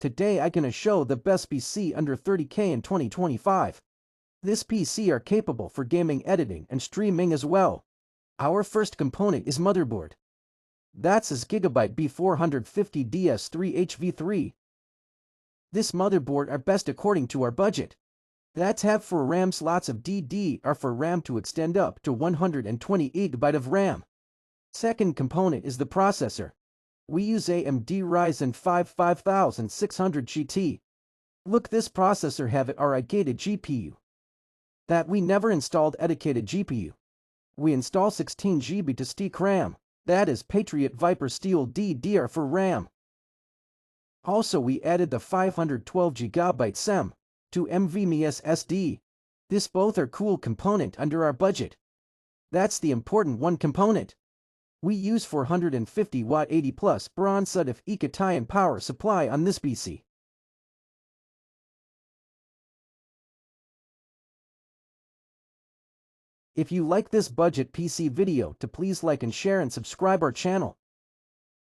Today I'm gonna show the best PC under 30K in 2025. This PC are capable for gaming, editing, and streaming as well. Our first component is motherboard. That's a Gigabyte B450DS3HV3. This motherboard are best according to our budget. That's have 4 RAM slots of DDR4 RAM to extend up to 128GB of RAM. Second component is the processor. We use AMD Ryzen 5 5600 GT. Look, this processor have it our gated GPU. That we never installed dedicated GPU. We install 16GB to stick RAM. That is Patriot Viper Steel DDR4 RAM. Also we added the 512GB SEM to NVMe SSD. This both are cool component under our budget. That's the important one component. We use 450 watt 80 plus bronze of Ekatian power supply on this PC. If you like this budget PC video, to please like and share and subscribe our channel.